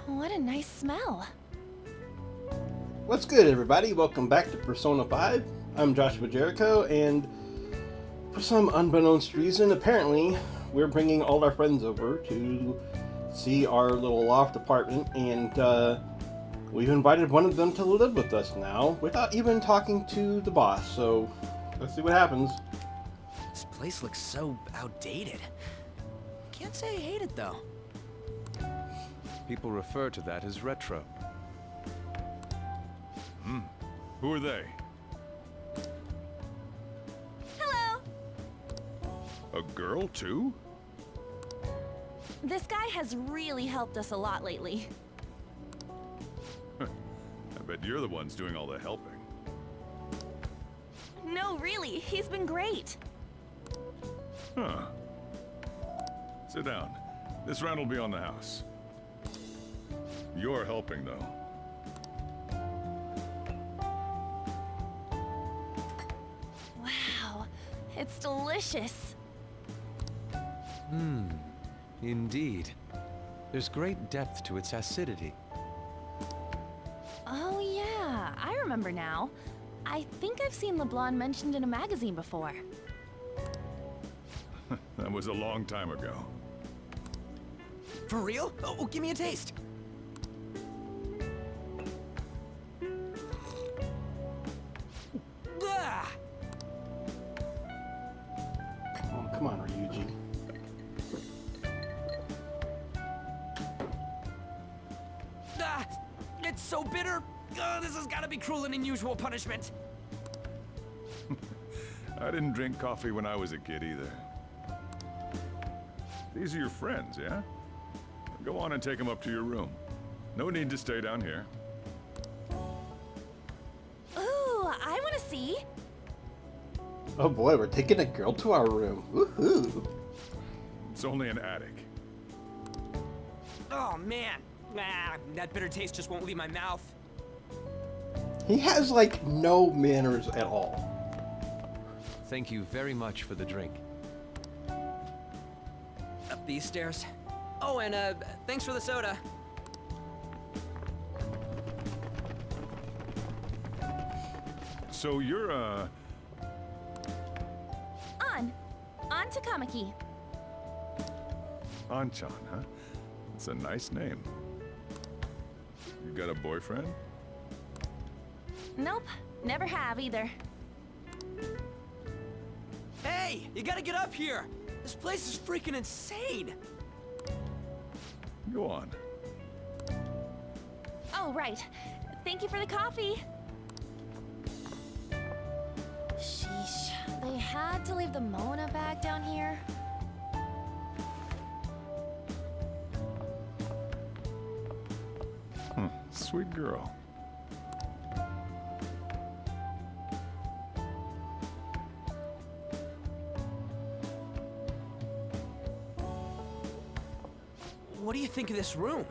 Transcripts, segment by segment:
What a nice smell. What's good, everybody? Welcome back to Persona 5. I'm Joshua Jericho, and for some unbeknownst reason, apparently, we're bringing all our friends over to see our little loft apartment, and we've invited one of them to live with us now, without even talking to the boss, so let's see what happens. This place looks so outdated. Can't say I hate it, though. People refer to that as retro. Who are they? Hello! A girl, too? This guy has really helped us a lot lately. I bet you're the ones doing all the helping. No, really, he's been great. Huh. Sit down. This rent will be on the house. You're helping, though. Wow, it's delicious. Indeed. There's great depth to its acidity. Oh yeah, I remember now. I think I've seen LeBlanc mentioned in a magazine before. That was a long time ago. For real? Oh, give me a taste. Ah! Oh, come on, Ryuji. Ah! It's so bitter. This has got to be cruel and unusual punishment. I didn't drink coffee when I was a kid either. These are your friends, yeah? Go on and take them up to your room. No need to stay down here. Ooh, I want to see. Oh boy, we're taking a girl to our room. Woohoo! It's only an attic. Oh, man. That bitter taste just won't leave my mouth. He has, like, no manners at all. Thank you very much for the drink. Up these stairs. Oh, and thanks for the soda. So you're, On to Kamiki. Anchan, huh? That's a nice name. You got a boyfriend? Nope, never have either. Hey, you gotta get up here. This place is freaking insane. Go on. Oh, right. Thank you for the coffee. Sheesh, they had to leave the Mona bag down here. Sweet girl. What do you think of this room?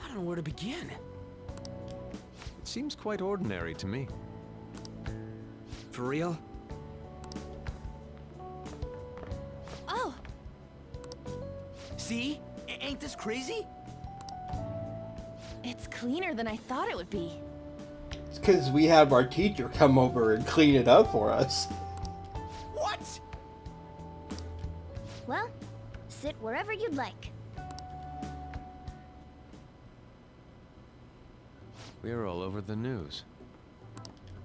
I don't know where to begin. It seems quite ordinary to me. For real? Oh, See? Ain't this crazy? it's cleaner than I thought it would be. It's because we have our teacher come over and clean it up for us. What? Well, sit wherever you'd like. We're all over the news.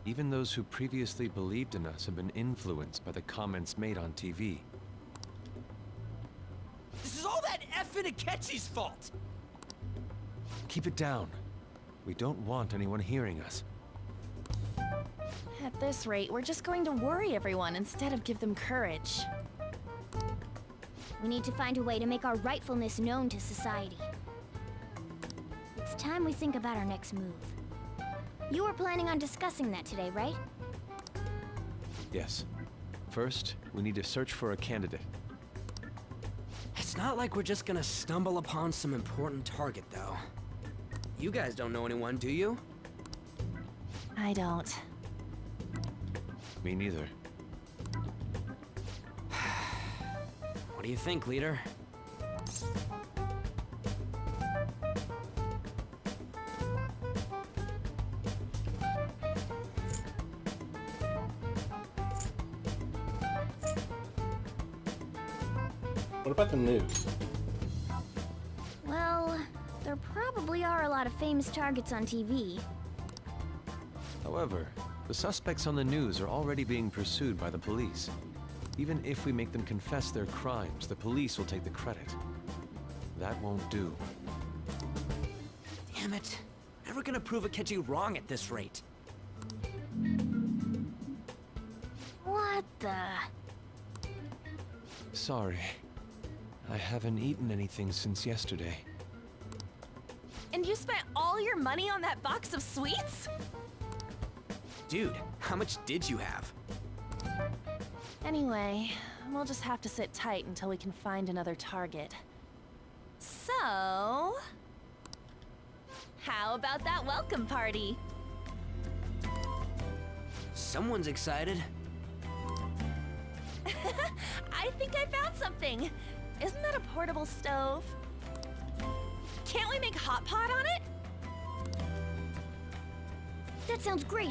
Even those who previously believed in us have been influenced by the comments made on TV. This is all that effing Akechi's fault! Keep it down. We don't want anyone hearing us. At this rate, we're just going to worry everyone instead of give them courage. We need to find a way to make our rightfulness known to society. It's time we think about our next move. You were planning on discussing that today, right? Yes. First, we need to search for a candidate. It's not like we're just gonna stumble upon some important target, though. You guys don't know anyone, do you? I don't. Me neither. What do you think, leader? What about the news? Well, there probably are a lot of famous targets on TV. However, the suspects on the news are already being pursued by the police. Even if we make them confess their crimes, the police will take the credit. That won't do. Damn it. Never gonna prove Akechi wrong at this rate. What the? Sorry. I haven't eaten anything since yesterday. And you spent all your money on that box of sweets? Dude, how much did you have? Anyway, we'll just have to sit tight until we can find another target. So... how about that welcome party? Someone's excited. I think I found something. Isn't that a portable stove? Can't we make hot pot on it? That sounds great.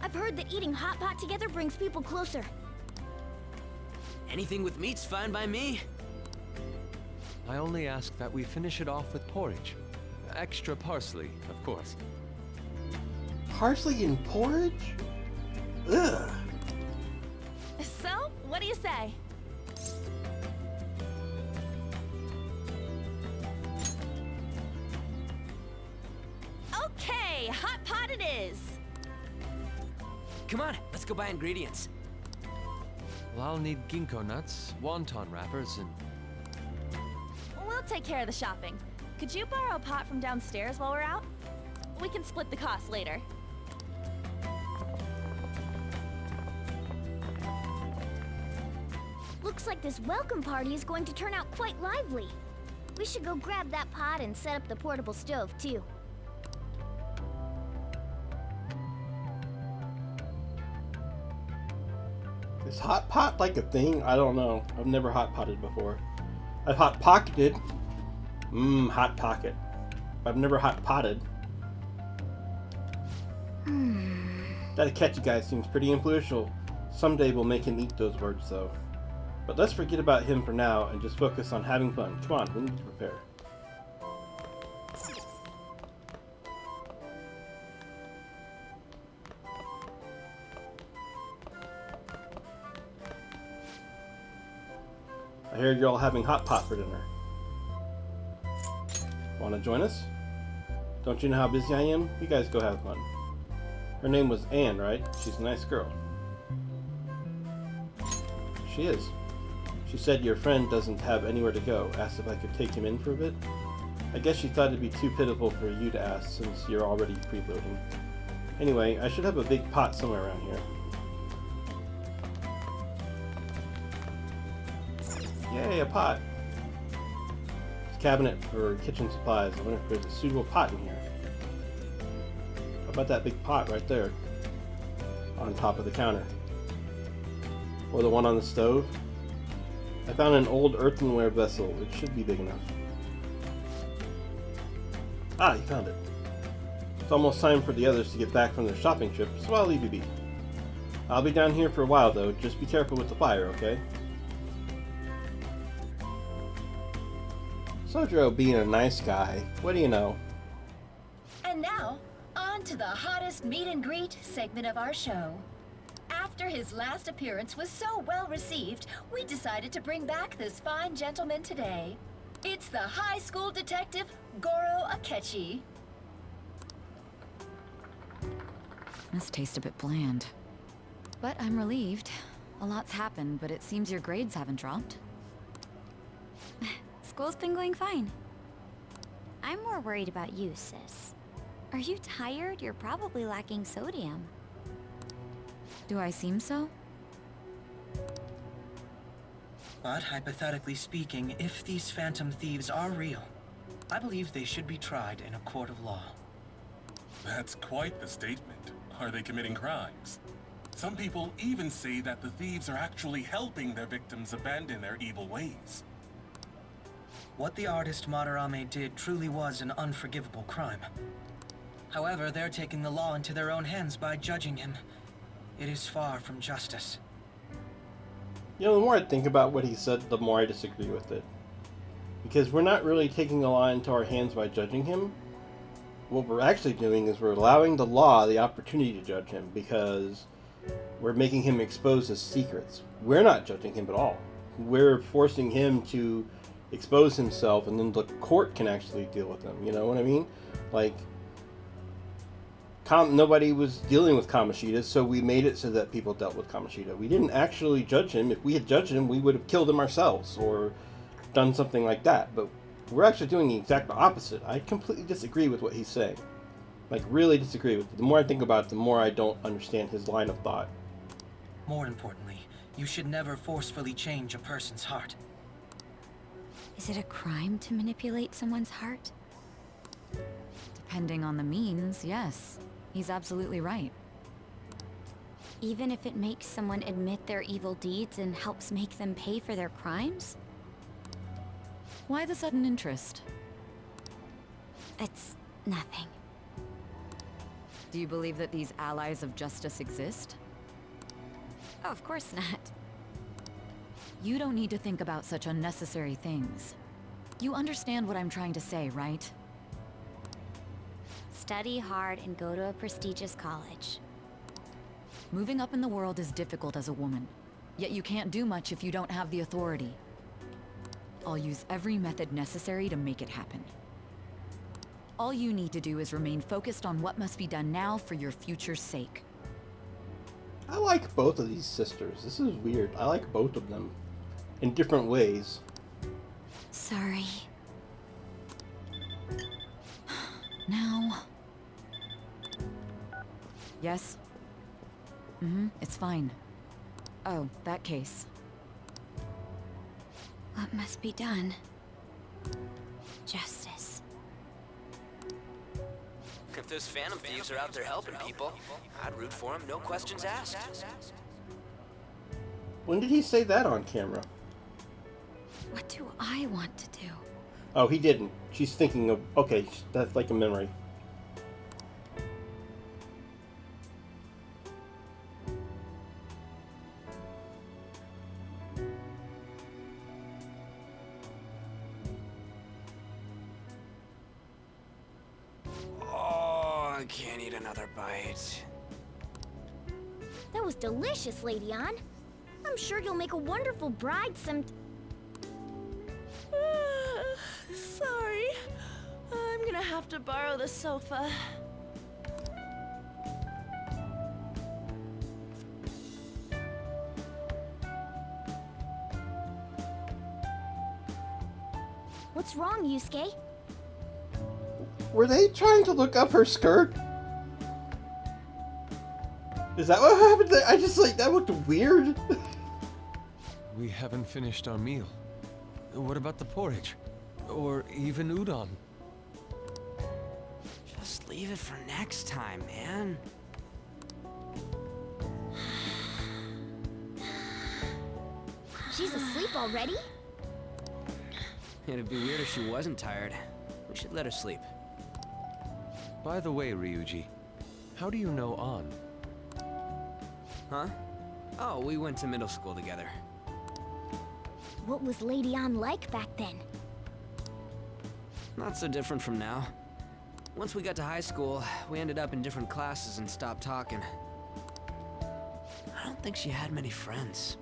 I've heard that eating hot pot together brings people closer. Anything with meat's fine by me. I only ask that we finish it off with porridge. Extra parsley, of course. Parsley and porridge? Ugh. So, what do you say? Okay, hot pot it is. Come on, let's go buy ingredients. Well, I'll need ginkgo nuts, wonton wrappers, and... We'll take care of the shopping. Could you borrow a pot from downstairs while we're out? We can split the cost later. Looks like this welcome party is going to turn out quite lively. We should go grab that pot and set up the portable stove, too. Is hot pot like a thing? I don't know. I've never hot potted before. I've hot pocketed. Hot pocket. I've never hot potted. That Akechi guy seems pretty influential. Someday we'll make him eat those words, though. But let's forget about him for now and just focus on having fun. Come on, we need to prepare. I hear you're all having hot pot for dinner. Want to join us? Don't you know how busy I am? You guys go have fun. Her name was Anne, right? She's a nice girl. She is. She said your friend doesn't have anywhere to go. Asked if I could take him in for a bit. I guess she thought it'd be too pitiful for you to ask since you're already preloading. Anyway, I should have a big pot somewhere around here. Yay, a pot. It's a cabinet for kitchen supplies. I wonder if there's a suitable pot in here. How about that big pot right there? On top of the counter. Or the one on the stove. I found an old earthenware vessel. It should be big enough. Ah, you found it. It's almost time for the others to get back from their shopping trip, so I'll leave you be. I'll be down here for a while though. Just be careful with the fire, okay? Sojiro being a nice guy, what do you know? And now, on to the hottest meet and greet segment of our show. After his last appearance was so well received, we decided to bring back this fine gentleman today. It's the high school detective, Goro Akechi. This tastes a bit bland. But I'm relieved. A lot's happened, but it seems your grades haven't dropped. School's been going fine. I'm more worried about you, sis. Are you tired? You're probably lacking sodium. Do I seem so? But hypothetically speaking, if these phantom thieves are real, I believe they should be tried in a court of law. That's quite the statement. Are they committing crimes? Some people even say that the thieves are actually helping their victims abandon their evil ways. What the artist Madarame did truly was an unforgivable crime. However, they're taking the law into their own hands by judging him. It is far from justice. You know, the more I think about what he said, the more I disagree with it. Because we're not really taking the law into our hands by judging him. What we're actually doing is we're allowing the law the opportunity to judge him, because we're making him expose his secrets. We're not judging him at all. We're forcing him to expose himself, and then the court can actually deal with him. You know what I mean? Like, nobody was dealing with Kamoshida, so we made it so that people dealt with Kamoshida. We didn't actually judge him. If we had judged him, we would have killed him ourselves or done something like that. But we're actually doing the exact opposite. I completely disagree with what he's saying. Like, really disagree with it. The more I think about it, the more I don't understand his line of thought. More importantly, you should never forcefully change a person's heart. Is it a crime to manipulate someone's heart? Depending on the means, yes. He's absolutely right. Even if it makes someone admit their evil deeds and helps make them pay for their crimes? Why the sudden interest? It's nothing. Do you believe that these allies of justice exist? Oh, of course not. You don't need to think about such unnecessary things. You understand what I'm trying to say, right? Study hard and go to a prestigious college. Moving up in the world is difficult as a woman. Yet you can't do much if you don't have the authority. I'll use every method necessary to make it happen. All you need to do is remain focused on what must be done now for your future's sake. I like both of these sisters. This is weird. I like both of them in different ways. Sorry. Now... Yes? it's fine. Oh, that case. What must be done? Justice. If those phantom thieves are out there helping people, I'd root for them, no questions asked. When did he say that on camera? What do I want to do? Oh, he didn't. She's thinking of... Okay, that's like a memory. Oh, I can't eat another bite. That was delicious, Lady Ann. I'm sure you'll make a wonderful bride some... Sorry. I'm gonna have to borrow the sofa. What's wrong, Yusuke? Were they trying to look up her skirt? Is that what happened there? I just, like, that looked weird. We haven't finished our meal. What about the porridge? Or even udon? Just leave it for next time, man. She's asleep already? It'd be weird if she wasn't tired. We should let her sleep. By the way, Ryuji, how do you know An? Huh? Oh, we went to middle school together. What was Lady Ann like back then? Not so different from now. Once we got to high school, we ended up in different classes and stopped talking. I don't think she had many friends.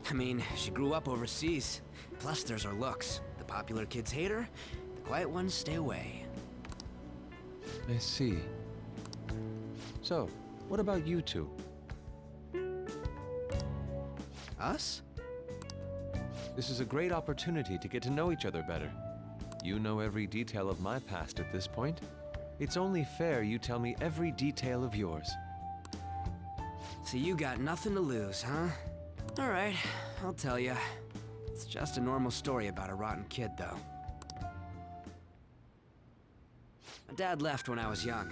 I mean, she grew up overseas. Plus, there's her looks. The popular kids hate her, the quiet ones stay away. I see. So, what about you two? Us? This is a great opportunity to get to know each other better. You know every detail of my past at this point. It's only fair you tell me every detail of yours. So you got nothing to lose, huh? Alright, I'll tell you. It's just a normal story about a rotten kid, though. My dad left when I was young.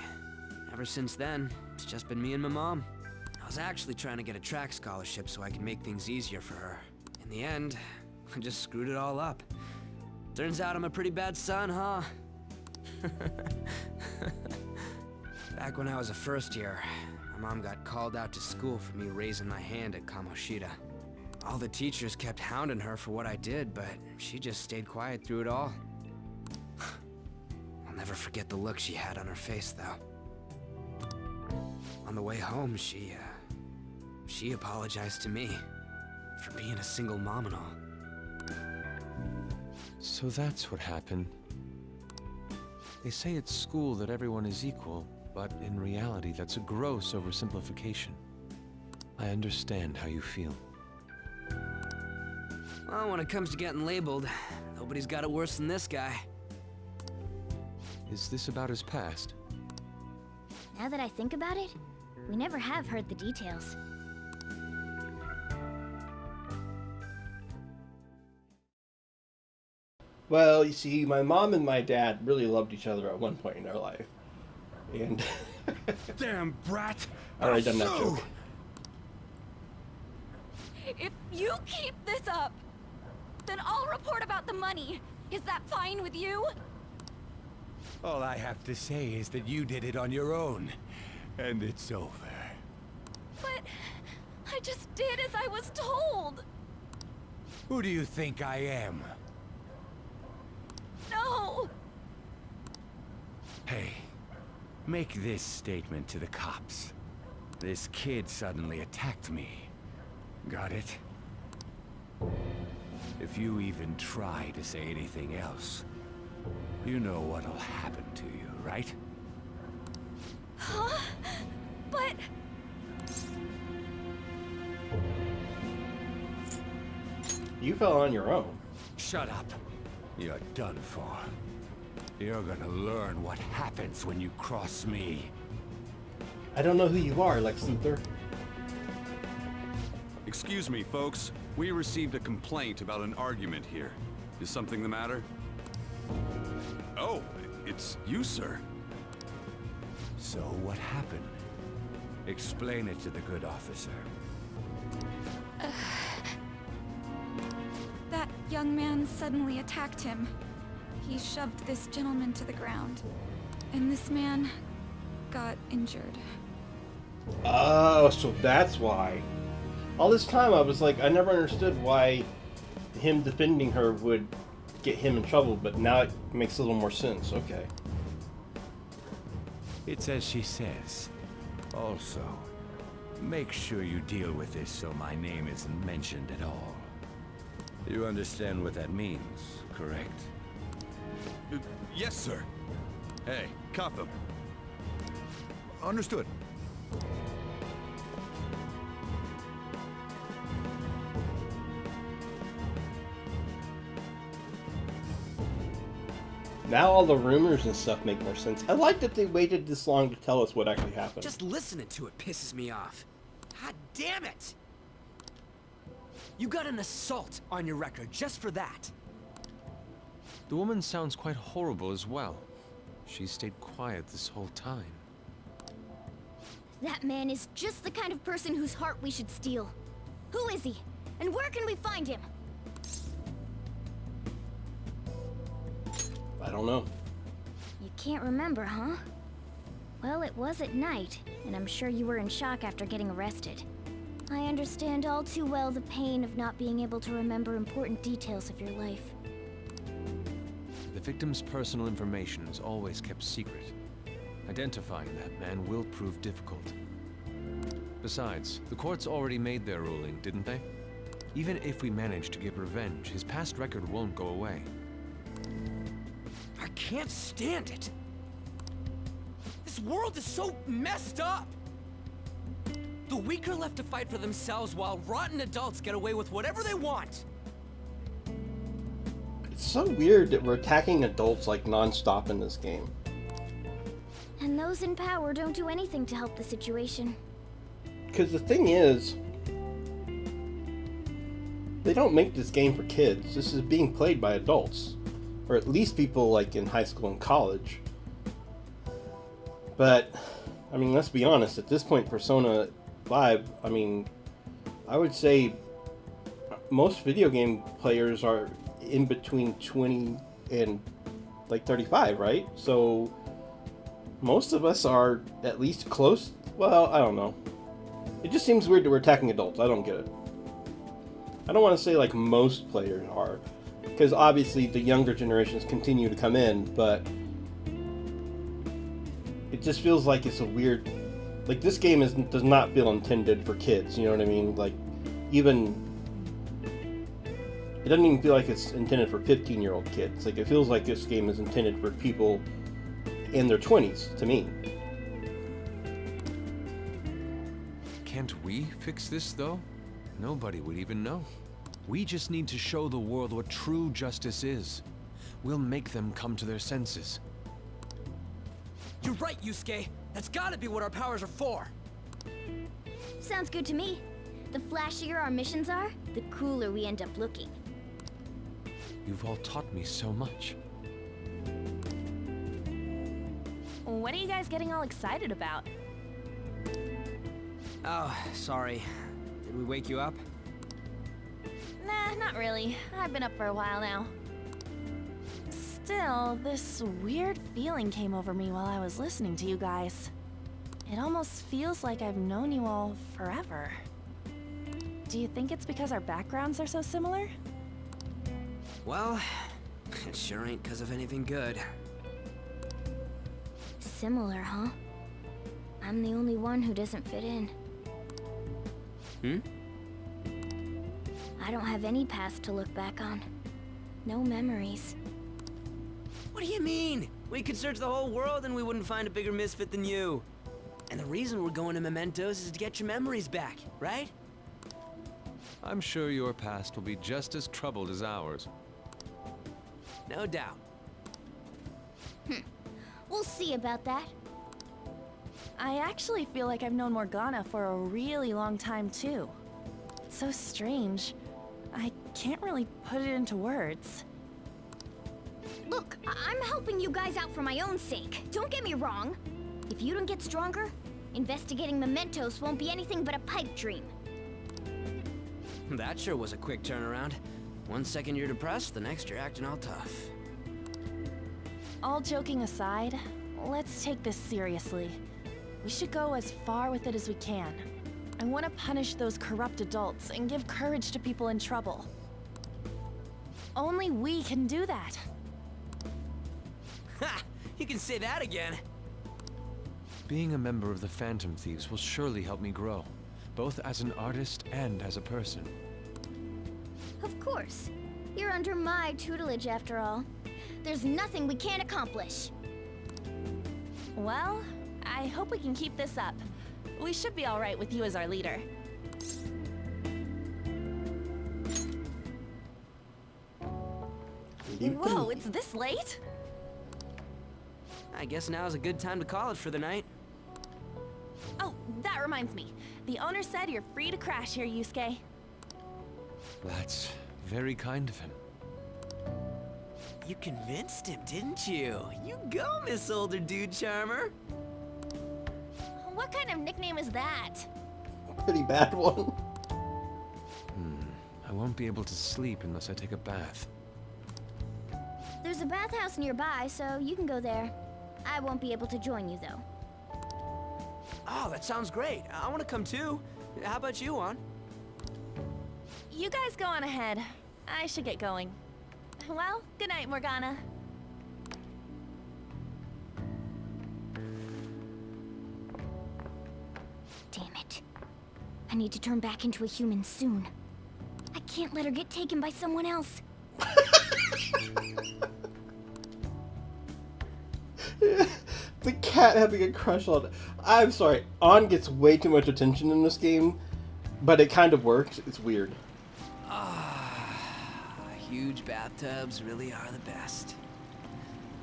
Ever since then, it's just been me and my mom. I was actually trying to get a track scholarship so I could make things easier for her. In the end, I just screwed it all up. Turns out I'm a pretty bad son, huh? Back when I was a first year, my mom got called out to school for me raising my hand at Kamoshida. All the teachers kept hounding her for what I did, but she just stayed quiet through it all. I'll never forget the look she had on her face, though. On the way home, she apologized to me for being a single mom and all. So that's what happened. They say at school that everyone is equal, but in reality that's a gross oversimplification. I understand how you feel. Well, when it comes to getting labeled, nobody's got it worse than this guy. Is this about his past? Now that I think about it, we never have heard the details. Well, you see, my mom and my dad really loved each other at one point in their life. And... Damn brat! I already done that joke. If you keep this up, then I'll report about the money. Is that fine with you? All I have to say is that you did it on your own, and it's over. But I just did as I was told. Who do you think I am? No. Hey, make this statement to the cops. This kid suddenly attacked me. Got it? If you even try to say anything else, you know what'll happen to you, right? Huh? But... You fell on your own. Shut up. You're done for. You're gonna learn what happens when you cross me. I don't know who you are, Lex Luthor. Excuse me, folks. We received a complaint about an argument here. Is something the matter? Oh, it's you, sir. So what happened? Explain it to the good officer. That young man suddenly attacked him. He shoved this gentleman to the ground. And this man got injured. Oh, so that's why. All this time I was like, I never understood why him defending her would get him in trouble, but now it makes a little more sense. Okay. It's as she says. Also, make sure you deal with this so my name isn't mentioned at all. You understand what that means, correct? Yes, sir. Hey, cuff him. Understood. Now all the rumors and stuff make more sense. I like that they waited this long to tell us what actually happened. Just listening to it pisses me off. God damn it! You got an assault on your record just for that. The woman sounds quite horrible as well. She stayed quiet this whole time. That man is just the kind of person whose heart we should steal. Who is he? And where can we find him? I don't know. You can't remember, huh? Well, it was at night, and I'm sure you were in shock after getting arrested. I understand all too well the pain of not being able to remember important details of your life. The victim's personal information is always kept secret. Identifying that man will prove difficult. Besides, the courts already made their ruling, didn't they? Even if we manage to get revenge, his past record won't go away. I can't stand it. This world is so messed up. The weak are left to fight for themselves while rotten adults get away with whatever they want. It's so weird that we're attacking adults like non-stop in this game. And those in power don't do anything to help the situation. Because the thing is, they don't make this game for kids. This is being played by adults. Or at least people like in high school and college. But, I mean, let's be honest, at this point, Persona 5, I mean, I would say most video game players are in between 20 and like 35, right? So most of us are at least close. Well, I don't know. It just seems weird that we're attacking adults. I don't get it. I don't want to say like most players are, because obviously the younger generations continue to come in, but it just feels like it's a weird, like this game does not feel intended for kids, you know what I mean? Like, even, it doesn't even feel like it's intended for 15-year-old kids. Like, it feels like this game is intended for people in their 20s, to me. Can't we fix this, though? Nobody would even know. We just need to show the world what true justice is. We'll make them come to their senses. You're right, Yusuke. That's gotta be what our powers are for. Sounds good to me. The flashier our missions are, the cooler we end up looking. You've all taught me so much. What are you guys getting all excited about? Oh, sorry. Did we wake you up? Nah, not really. I've been up for a while now. Still, this weird feeling came over me while I was listening to you guys. It almost feels like I've known you all forever. Do you think it's because our backgrounds are so similar? Well, it sure ain't because of anything good. Similar, huh? I'm the only one who doesn't fit in. I don't have any past to look back on. No memories. What do you mean? We could search the whole world and we wouldn't find a bigger misfit than you. And the reason we're going to Mementos is to get your memories back, right? I'm sure your past will be just as troubled as ours. No doubt. We'll see about that. I actually feel like I've known Morgana for a really long time, too. It's so strange. I can't really put it into words. Look, I'm helping you guys out for my own sake. Don't get me wrong. If you don't get stronger, investigating Mementos won't be anything but a pipe dream. That sure was a quick turnaround. 1 second you're depressed, the next you're acting all tough. All joking aside, let's take this seriously. We should go as far with it as we can. I want to punish those corrupt adults and give courage to people in trouble. Only we can do that. Ha! You can say that again. Being a member of the Phantom Thieves will surely help me grow, both as an artist and as a person. Of course. You're under my tutelage after all. There's nothing we can't accomplish. Well, I hope we can keep this up. We should be all right with you as our leader. Whoa, it's this late? I guess now's a good time to call it for the night. Oh, that reminds me. The owner said you're free to crash here, Yusuke. That's very kind of him. You convinced him, didn't you? You go, Miss Older Dude Charmer. What kind of nickname is that? Pretty bad one. I won't be able to sleep unless I take a bath. There's a bathhouse nearby, so you can go there. I won't be able to join you, though. Oh, that sounds great. I want to come too. How about you, Juan? You guys go on ahead. I should get going. Well, good night, Morgana. Damn it. I need to turn back into a human soon. I can't let her get taken by someone else. The cat having a crush on... I'm sorry, An gets way too much attention in this game, but it kind of works. It's weird. Huge bathtubs really are the best.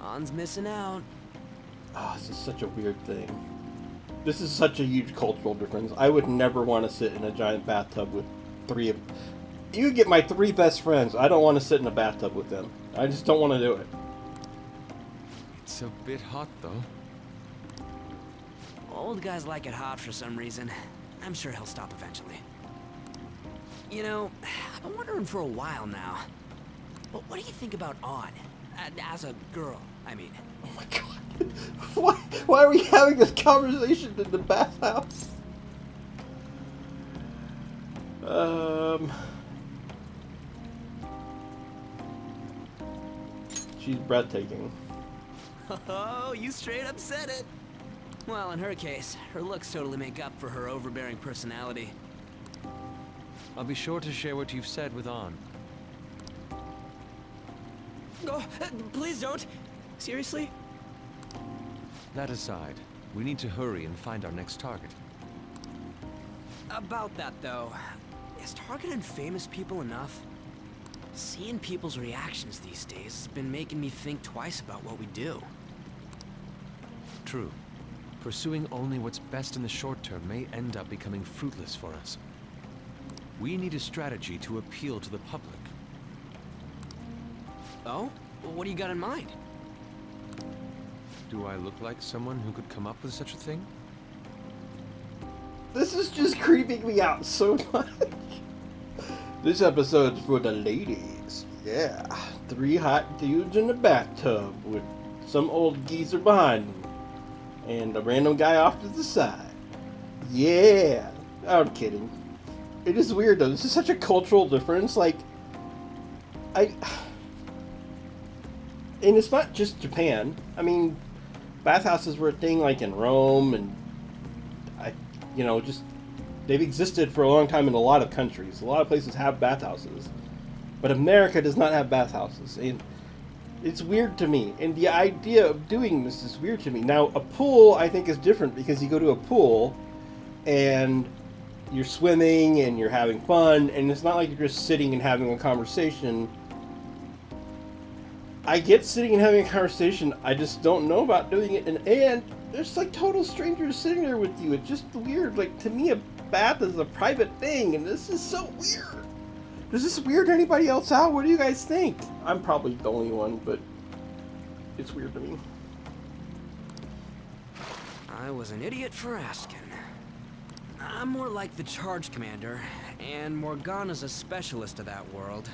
An's missing out. Oh, this is such a weird thing. This is such a huge cultural difference. I would never want to sit in a giant bathtub with three of... You get my 3 best friends. I don't want to sit in a bathtub with them. I just don't want to do it. It's a bit hot, though. Old guys like it hot for some reason. I'm sure he'll stop eventually. You know, I've been wondering for a while now. But what do you think about An? As a girl, I mean. Oh my god. Why are we having this conversation in the bathhouse? She's breathtaking. Oh, you straight up said it. Well, in her case, her looks totally make up for her overbearing personality. I'll be sure to share what you've said with An. Oh, please don't. Seriously? That aside, we need to hurry and find our next target. About that, though, is targeting famous people enough? Seeing people's reactions these days has been making me think twice about what we do. True. Pursuing only what's best in the short term may end up becoming fruitless for us. We need a strategy to appeal to the public. Oh? What do you got in mind? Do I look like someone who could come up with such a thing? This is just creeping me out so much. This episode's for the ladies. Yeah. 3 hot dudes in a bathtub with some old geezer behind them. And a random guy off to the side. Yeah. I'm kidding. It is weird though. This is such a cultural difference. Like, and it's not just Japan. I mean, bathhouses were a thing like in Rome and just they've existed for a long time in a lot of countries. A lot of places have bathhouses. But America does not have bathhouses. And it's weird to me. And the idea of doing this is weird to me. Now, a pool, I think, is different because you go to a pool and you're swimming and you're having fun. And it's not like you're just sitting and having a conversation. I get sitting and having a conversation. I just don't know about doing it. And there's like total strangers sitting there with you. It's just weird. Like, to me, a bath is a private thing. And this is so weird. Does this weird anybody else out? What do you guys think? I'm probably the only one, but it's weird to me. I was an idiot for asking. I'm more like the charge commander, and Morgana's a specialist of that world.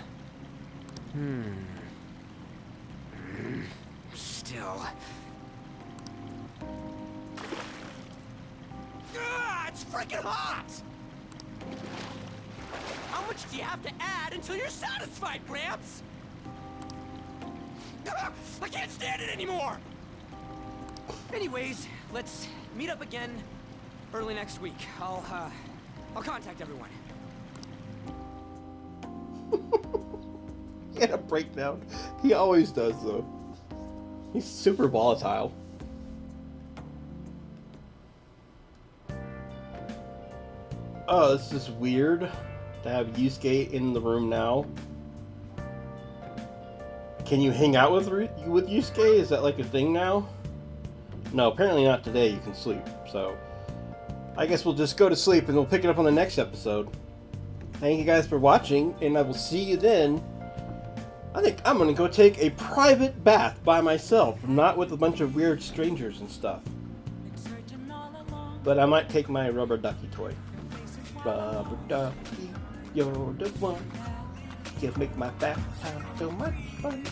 Still. It's freaking hot! How much do you have to add until you're satisfied, Gramps? I can't stand it anymore! Anyways, let's meet up again early next week. I'll contact everyone. He had a breakdown. He always does, though. He's super volatile. Oh, this is weird to have Yusuke in the room now. Can you hang out with Yusuke? Is that like a thing now? No, apparently not today. You can sleep. So, I guess we'll just go to sleep and we'll pick it up on the next episode. Thank you guys for watching, and I will see you then. I think I'm gonna go take a private bath by myself, not with a bunch of weird strangers and stuff. But I might take my rubber ducky toy. Rubber ducky, you're the one. You make my bath time so much fun.